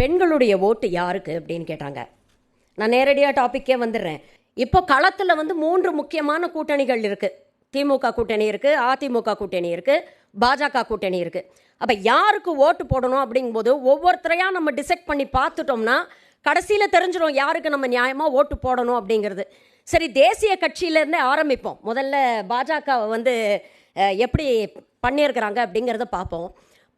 பெண்களுடைய ஓட்டு யாருக்கு அப்படின்னு கேட்டாங்க. நான் நேரடியாக டாப்பிக்கே வந்துடுறேன். இப்போ களத்தில் வந்து 3 முக்கியமான கூட்டணிகள் இருக்குது. திமுக கூட்டணி இருக்குது, அதிமுக கூட்டணி இருக்குது, பாஜக கூட்டணி இருக்குது. அப்போ யாருக்கு ஓட்டு போடணும் அப்படிங்கும்போது ஒவ்வொருத்தரையாக நம்ம டிசைட் பண்ணி பார்த்துட்டோம்னா கடைசியில் தெரிஞ்சிடும் யாருக்கு நம்ம நியாயமாக ஓட்டு போடணும் அப்படிங்கிறது. சரி, தேசிய கட்சியிலேருந்தே ஆரம்பிப்போம். முதல்ல பாஜகவை வந்து எப்படி பண்ணியிருக்கிறாங்க அப்படிங்கிறத பார்ப்போம்.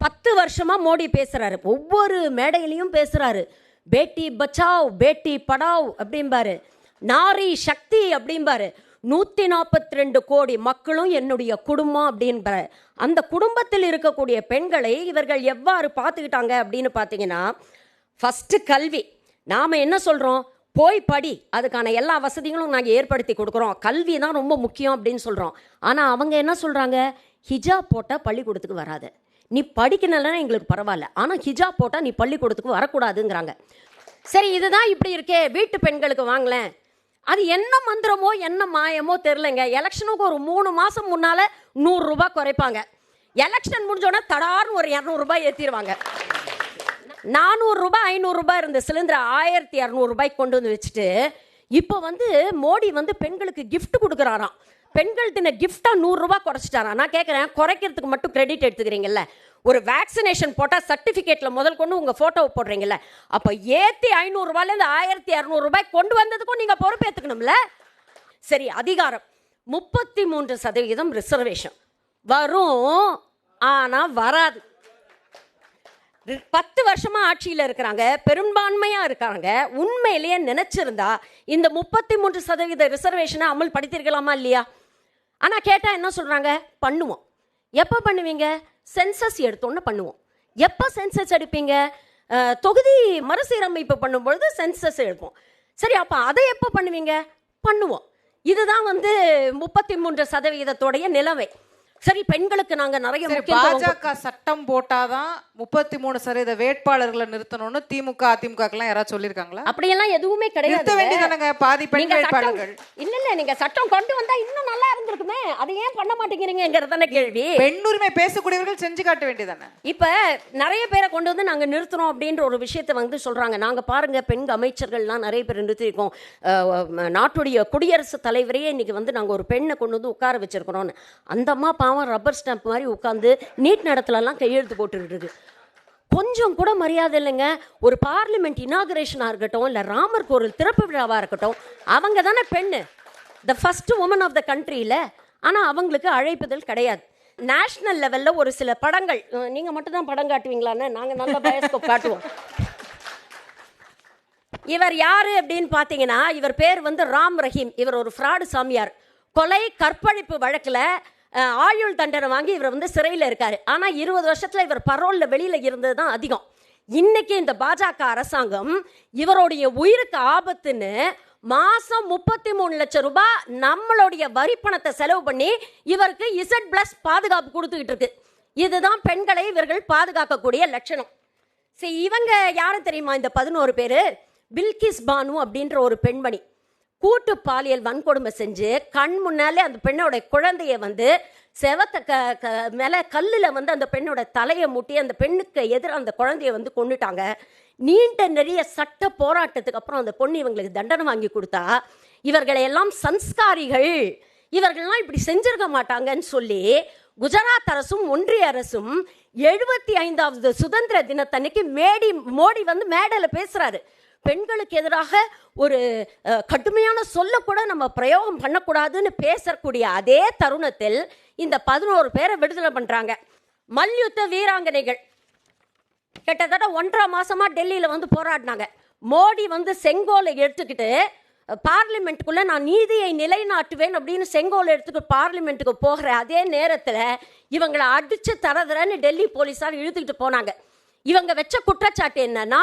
10 வருஷமாக மோடி பேசுகிறாரு, ஒவ்வொரு மேடையிலையும் பேசுகிறாரு. பேட்டி பச்சாவ் பேட்டி படாவ் அப்படிம்பாரு, நாரி சக்தி அப்படிம்பாரு. 142 கோடி மக்களும் என்னுடைய குடும்பம் அப்படின்பாரு. அந்த குடும்பத்தில் இருக்கக்கூடிய பெண்களை இவர்கள் எவ்வாறு பார்த்துக்கிட்டாங்க அப்படின்னு பார்த்தீங்கன்னா, ஃபஸ்ட்டு கல்வி. நாம் என்ன சொல்கிறோம், போய் படி, அதுக்கான எல்லா வசதிகளும் நாங்கள் ஏற்படுத்தி கொடுக்குறோம், கல்வி தான் ரொம்ப முக்கியம் அப்படின்னு சொல்கிறோம். ஆனால் அவங்க என்ன சொல்கிறாங்க, ஹிஜாப் போட்டால் பள்ளிக்கூடத்துக்கு வராது, நீ படிக்கணும்னா எங்களுக்கு பரவாயில்ல, ஆனால் ஹிஜாப் போட்டால் நீ பள்ளிக்கூடத்துக்கு வரக்கூடாதுங்கிறாங்க. சரி, இதுதான் இப்படி இருக்கே, வீட்டு பெண்களுக்கு வாங்கலேன். அது என்ன மந்திரமோ என்ன மாயமோ தெரிலங்க. எலெக்ஷனுக்கு ஒரு 3 மாதம் முன்னால் 100 ரூபாய் குறைப்பாங்க. எலெக்ஷன் முடிஞ்சோன்னா தடார்னு ஒரு 200 ரூபாய் ஏற்றிடுவாங்க. 400 ரூபாய் 500 ரூபாய் இருந்த சிலிண்டர் 1200 ரூபாய்க்கு கொண்டு வந்து வச்சுட்டு இப்போ வந்து மோடி வந்து பெண்களுக்கு கிஃப்ட் கொடுக்குறாராம். பெண்கள் தின கிஃப்டாக 100 ரூபாய் குறைச்சிட்டாராம். நான் கேட்குறேன், குறைக்கிறதுக்கு மட்டும் கிரெடிட் எடுத்துக்கிறீங்கல்ல, ஒரு வேக்சினேஷன் போட்டால் சர்டிஃபிகேட்டில் முதல் கொண்டு உங்கள் ஃபோட்டோவை போடுறீங்கல்ல, அப்போ ஏற்றி 500 ரூபாயிலேருந்து 1200 ரூபாய் கொண்டு வந்ததுக்கும் நீங்கள் பொறுப்பேற்றுக்கணும்ல. சரி, அதிகாரம் 33% ரிசர்வேஷன் வரும், ஆனால் வராது. 10 வருஷமாக ஆட்சியில் இருக்கிறாங்க, பெரும்பான்மையாக இருக்காங்க. உண்மையிலேயே நினச்சிருந்தா இந்த 33% ரிசர்வேஷனை அமல்படுத்திருக்கலாமா இல்லையா? ஆனால் கேட்டால் என்ன சொல்கிறாங்க, பண்ணுவோம். எப்போ பண்ணுவீங்க? சென்சஸ் எடுத்தோன்னு பண்ணுவோம். எப்போ சென்சஸ் எடுப்பீங்க? தொகுதி மறுசீரமைப்பு பண்ணும்பொழுது சென்சஸ் எடுப்போம். சரி, அப்போ அதை எப்போ பண்ணுவீங்க? பண்ணுவோம். இதுதான் வந்து 33% நிலைமை. சரி, பெண்களுக்கு நாங்க நிறைய பாஜக சட்டம் போட்டாதான் 33% வேட்பாளர்களை நிறுத்தணும்னு திமுக அதிமுக எல்லாம் யாராவது சொல்லிருக்காங்களா? அப்படியெல்லாம் எதுவுமே கிடையாது. பாதி பெண் வேட்பாளர்கள் இல்ல நீங்க சட்டம் கொண்டு வந்தா இன்னும் நல்லா இருந்திருக்குமே, அதை ஏன் பண்ண மாட்டேங்கிறீங்கிறதான கேள்வி. பெண் உரிமை பேசக்கூடியவர்கள் செஞ்சு காட்ட வேண்டியதானே. இப்ப நிறைய பேரை கொண்டு வந்து நாங்க நிறுத்துறோம் அப்படின்ற ஒரு விஷயத்தை வந்து சொல்றாங்க. நாங்க பாருங்க, பெண் அமைச்சர்கள்லாம் நிறைய பேர் நிறுத்திருக்கோம். நாட்டுடைய குடியரசுத் தலைவரையே இன்னைக்கு வந்து நாங்க ஒரு பெண்ணை கொண்டு வந்து உட்கார வச்சிருக்கிறோம். அந்த அம்மா ரப்பர் ஸ்டாம்ப் மாதிரி உட்காந்து நீட் நடத்தலாம் கையெழுத்து போட்டுக்கிட்டு இருக்கு. கொஞ்சம் கூட மரியாதை இல்லைங்க. ஒரு பார்லிமெண்ட் இனாகுரேஷனாக இருக்கட்டும், இல்லை ராமர் கோவில் திறப்பு விழாவாக இருக்கட்டும், அவங்க தானே பெண்ணு, the first woman of the கண்ட்ரியில். ஆனால் அவங்களுக்கு அழைப்புதல் கிடையாது. நேஷனல் லெவலில் ஒரு சில படங்கள், நீங்கள் மட்டும் தான் படம் காட்டுவீங்களான்னு, நாங்கள் நல்ல பயோஸ்கோப் காட்டுவோம். இவர் யாரு அப்படின்னு பார்த்தீங்கன்னா, இவர் பேர் வந்து ராம் ரஹீம். இவர் ஒரு ஃப்ராடு சாமியார். கொலை கற்பழிப்பு வழக்கில் ஆயுள் தண்டனை வாங்கி இவர் வந்து சிறையில் இருக்காரு. ஆனால் 20 வருஷத்தில் இவர் பரோலில் வெளியில் இருந்தது தான் அதிகம். இன்னைக்கு இந்த பாஜக அரசாங்கம் இவருடைய உயிருக்கு ஆபத்துன்னு மாதம் 33 லட்சம் ரூபாய் நம்மளுடைய வரி பணத்தை செலவு பண்ணி இவருக்கு Z+ பாதுகாப்பு கொடுத்துக்கிட்டு இருக்கு. இதுதான் பெண்களை இவர்கள் பாதுகாக்கக்கூடிய லட்சணம். சரி, இவங்க யாரும் தெரியுமா? இந்த 11 பேர் பில்கிஸ் பானு அப்படின்ற ஒரு பெண்மணி கூட்டு பாலியல் வன்கொடுமை செஞ்சு கண் முன்னாலே அந்த பெண்ணோட குழந்தைய வந்து செவத்த மேலே கல்லில் வந்து அந்த பெண்ணோட தலையை மூட்டி அந்த பெண்ணுக்கு எதிராக அந்த குழந்தைய வந்து கொண்டுட்டாங்க. நீண்ட நிறைய சட்ட போராட்டத்துக்கு அப்புறம் அந்த பொண்ணு இவங்களுக்கு தண்டனை வாங்கி கொடுத்தா, இவர்களை எல்லாம் சன்ஸ்காரிகள், இவர்கள்லாம் இப்படி செஞ்சிருக்க மாட்டாங்கன்னு சொல்லி குஜராத் அரசும் ஒன்றிய அரசும் 75வது சுதந்திர தினத்தன்னைக்கு மோடி வந்து மேடையில் பேசுறாரு. பெண்களுக்கு எதிராக ஒரு கடுமையான சொல்ல கூட நம்ம பிரயோகம் பண்ணக்கூடாதுன்னு பேசக்கூடிய அதே தருணத்தில் இந்த 11 பேரை விடுதலை பண்றாங்க. மல்யுத்த வீராங்கனைகள் கிட்டத்தட்ட 1.5 மாசமா டெல்லியில வந்து போராடினாங்க. மோடி வந்து செங்கோலை எடுத்துக்கிட்டு பார்லிமெண்ட்டுக்குள்ள நான் நீதியை நிலைநாட்டுவேன் அப்படின்னு செங்கோலை எடுத்துக்கிட்டு பார்லிமெண்ட்டுக்கு போகிற அதே நேரத்தில் இவங்களை அடிச்சு தரதரன்னு டெல்லி போலீஸார் இழுத்துக்கிட்டு போனாங்க. இவங்க வச்ச குற்றச்சாட்டு என்னன்னா,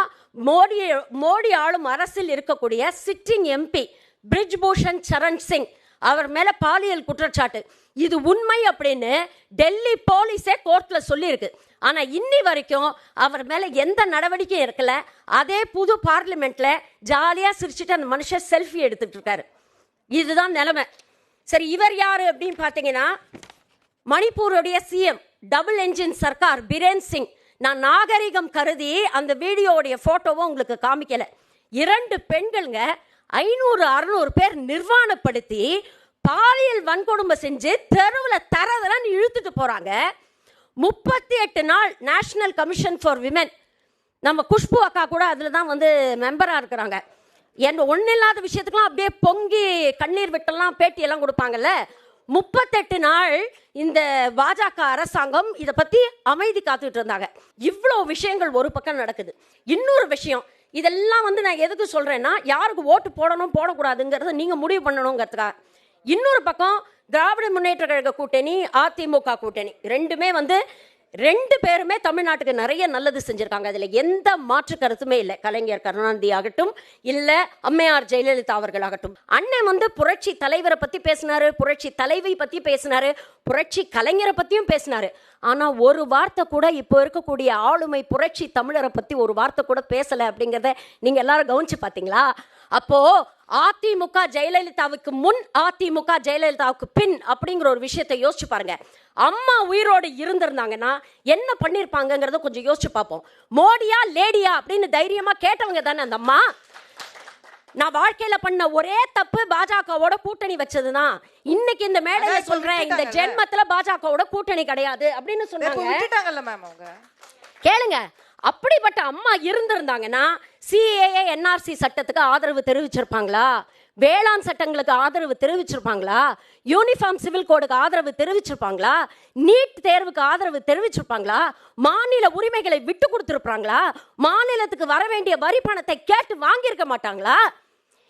மோடி ஆளும் அரசில் இருக்கக்கூடிய சிட்டிங் எம்பி பிரிஜ்பூஷன் சரண் சிங் அவர் மேல பாலியல் குற்றச்சாட்டு. இது உண்மை அப்படின்னு டெல்லி போலீஸே கோர்ட்ல சொல்லியிருக்கு. ஆனா இன்னி வரைக்கும் அவர் மேல எந்த நடவடிக்கையும் இருக்கல. அதே புது பார்லிமெண்ட்ல ஜாலியா சிரிச்சுட்டு அந்த மனுஷன் செல்ஃபி எடுத்துட்டு இருக்காரு. இதுதான் நிலைமை. சரி, இவர் யாரு அப்படின்னு பாத்தீங்கன்னா, மணிப்பூருடைய சிஎம், டபுள் என்ஜின் சர்க்கார் பிரேன் சிங். நான் நாகரிகம் கருதி அந்த வீடியோவுடைய போட்டோவும் உங்களுக்கு காமிக்கல. 2 பெண்கள்ங்க 500-600 பேர் நிர்வாணப்படுத்தி பாலியல் வன்கொடுமை செஞ்சு தெருவில் தரதெல்லாம் இழுத்துட்டு போறாங்க. 38 நாள் நேஷனல் கமிஷன் ஃபார் விமென், நம்ம குஷ்பு அக்கா கூட அதில் தான் வந்து மெம்பராக இருக்கிறாங்க. என்ன ஒன்றும் இல்லாத விஷயத்துக்குலாம் அப்படியே பொங்கி கண்ணீர் விட்டெல்லாம் பேட்டியெல்லாம் கொடுப்பாங்கல்ல. 38 நாள் இந்த பாஜக அரசாங்கம் இதை பற்றி அமைதி காத்துட்டு இருந்தாங்க. இவ்வளோ விஷயங்கள் ஒரு பக்கம் நடக்குது. இன்னொரு விஷயம், இதெல்லாம் வந்து நான் எதுக்கு சொல்கிறேன்னா, யாருக்கு ஓட்டு போடணும் போடக்கூடாதுங்கிறத நீங்கள் முடிவு பண்ணணுங்கிறதுக்காக. இன்னொரு பக்கம் திராவிட முன்னேற்ற கழக கூட்டணி, அதிமுக கூட்டணி ரெண்டுமே வந்து 2 பேருமே தமிழ்நாட்டுக்கு நிறைய நல்லது செஞ்சிருக்காங்க. அதில் எந்த மாற்று கருத்துமே இல்லை. கலைஞர் கருணாநிதி ஆகட்டும், இல்லை அம்மையார் ஜெயலலிதா அவர்கள் ஆகட்டும். அண்ணன் வந்து புரட்சி தலைவரை பற்றி பேசினாரு, புரட்சி தலைவி பற்றி பேசினாரு, புரட்சி கலைஞரை பற்றியும் பேசினாரு. ஆனால் ஒரு வார்த்தை கூட இப்போ இருக்கக்கூடிய ஆளுமை புரட்சி தமிழரை பற்றி ஒரு வார்த்தை கூட பேசலை. அப்படிங்கிறத நீங்கள் எல்லாரும் கவனிச்சு பார்த்தீங்களா? அப்போ அதிமுக ஜெயலலிதாவுக்கு முன், அதிமுக ஜெயலலிதாவுக்கு பின் அப்படிங்கிற ஒரு விஷயத்தை யோசிச்சு பாருங்க. அம்மா உயிரோடு இருந்திருந்தாங்கன்னா என்ன பண்ணிருப்பாங்கிறத கொஞ்சம் யோசிச்சு பார்ப்போம். மோடியா லேடியா அப்படின்னு தைரியமா கேட்டவங்க தானே அந்த அம்மா. நான் வாழ்க்கையில பண்ண ஒரே தப்பு பாஜகவோட கூட்டணி வச்சதுதான். இன்னைக்கு இந்த மேடையில சொல்றேன், இந்த ஜென்மத்துல பாஜகவோட கூட்டணி கிடையாது அப்படின்னு சொன்னாங்க. கேளுங்க, அப்படிப்பட்ட அம்மா இருந்திருந்தாங்கன்னா சிஏஏ என்ஆர்சி சட்டத்துக்கு ஆதரவு தெரிவிச்சிருப்பாங்களா? வேளாண் சட்டங்களுக்கு ஆதரவு தெரிவிச்சிருப்பாங்களா? யூனிஃபார்ம் சிவில் கோடுக்கு ஆதரவு தெரிவிச்சிருப்பாங்களா? நீட் தேர்வுக்கு ஆதரவு தெரிவிச்சிருப்பாங்களா? மாநில உரிமைகளை விட்டு கொடுத்துருப்பாங்களா? மாநிலத்துக்கு வர வேண்டிய வரி பணத்தை கேட்டு வாங்கியிருக்க மாட்டாங்களா?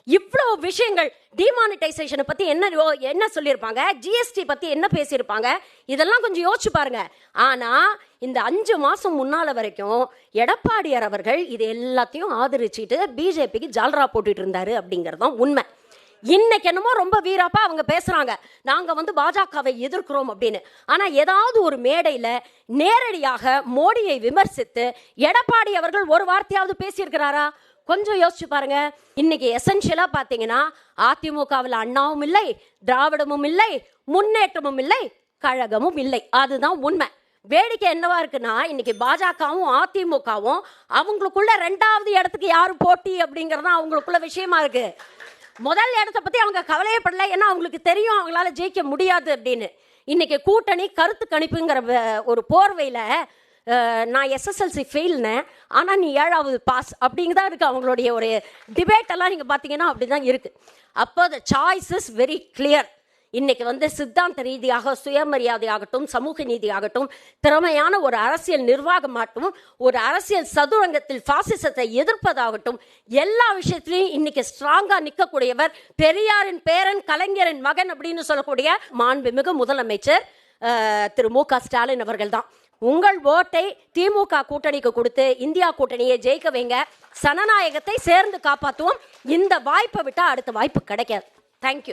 இவ்வளவு விஷயங்கள், டிமானிட்டைசேஷனை பத்தி என்ன சொல்லியிருப்பாங்க, ஜிஎஸ்டி பத்தி என்ன பேசியிருப்பாங்க, இதெல்லாம் கொஞ்சம் யோசிச்சு பாருங்க. ஆனா இந்த 5 மாசம் முன்னால வரைக்கும் எடப்பாடியார் அவர்கள் இது எல்லாத்தையும் ஆதரிச்சுட்டு பிஜேபிக்கு ஜால்ரா போட்டுட்டு இருந்தாரு அப்படிங்கறதுதான் உண்மை. இன்னைக்கு என்னமோ ரொம்ப வீராப்பா அவங்க பேசுறாங்க, நாங்க வந்து பாஜகவை எதிர்க்கிறோம் அப்படின்னு. ஆனா ஏதாவது ஒரு மேடையில நேரடியாக மோடியை விமர்சித்து எடப்பாடி அவர்கள் ஒரு வார்த்தையாவது பேசியிருக்கிறாரா? கொஞ்சம் யோசிச்சு பாருங்க. இன்னைக்கு எசென்ஷியலா பாத்தீங்கன்னா அதிமுகவில் அண்ணாவும் இல்லை, திராவிடமும் இல்லை, முன்னேற்றமும் இல்லை, கழகமும் இல்லை. அதுதான் உண்மை. வேடிக்கை என்னவா இருக்குன்னா, இன்னைக்கு பாஜகவும் அதிமுகவும் அவங்களுக்குள்ள 2வது இடத்துக்கு யாரு போட்டி அப்படிங்கறத அவங்களுக்குள்ள விஷயமா இருக்கு. முதல் இடத்தை பத்தி அவங்க கவலையப்படல, ஏன்னா அவங்களுக்கு தெரியும் அவங்களால ஜெயிக்க முடியாது அப்படின்னு. இன்னைக்கு கூட்டணி கருத்து கணிப்புங்கிற ஒரு போர்வையில நான் எஸ்எஸ்எல்சி ஃபெயில்னேன், ஆனால் நீ 7வது பாஸ் அப்படிங்கதான் இருக்கு அவங்களுடைய ஒரு டிபேட் எல்லாம். நீங்க பாத்தீங்கன்னா அப்படிதான் இருக்கு. அப்போ the choice is very clear. இன்னைக்கு வந்து சித்தாந்த ரீதியாக சுயமரியாதை ஆகட்டும், சமூக நீதி ஆகட்டும், திறமையான ஒரு அரசியல் நிர்வாகம் ஆகட்டும், ஒரு அரசியல் சதுரங்கத்தில் பாசிசத்தை எதிர்ப்பதாகட்டும், எல்லா விஷயத்திலையும் இன்னைக்கு ஸ்ட்ராங்கா நிற்கக்கூடியவர் பெரியாரின் பேரன், கலைஞரின் மகன் அப்படின்னு சொல்லக்கூடிய மாண்புமிகு முதலமைச்சர் திரு மு.க. ஸ்டாலின் அவர்கள் தான். உங்கள் ஓட்டை திமுக கூட்டணிக்கு கொடுத்து இந்தியா கூட்டணியை ஜெயிக்க வைங்க. சனநாயகத்தை சேர்ந்து காப்பாற்றுவோம். இந்த வாய்ப்பை விட்டா அடுத்த வாய்ப்பு கிடைக்காது. தேங்க்யூ.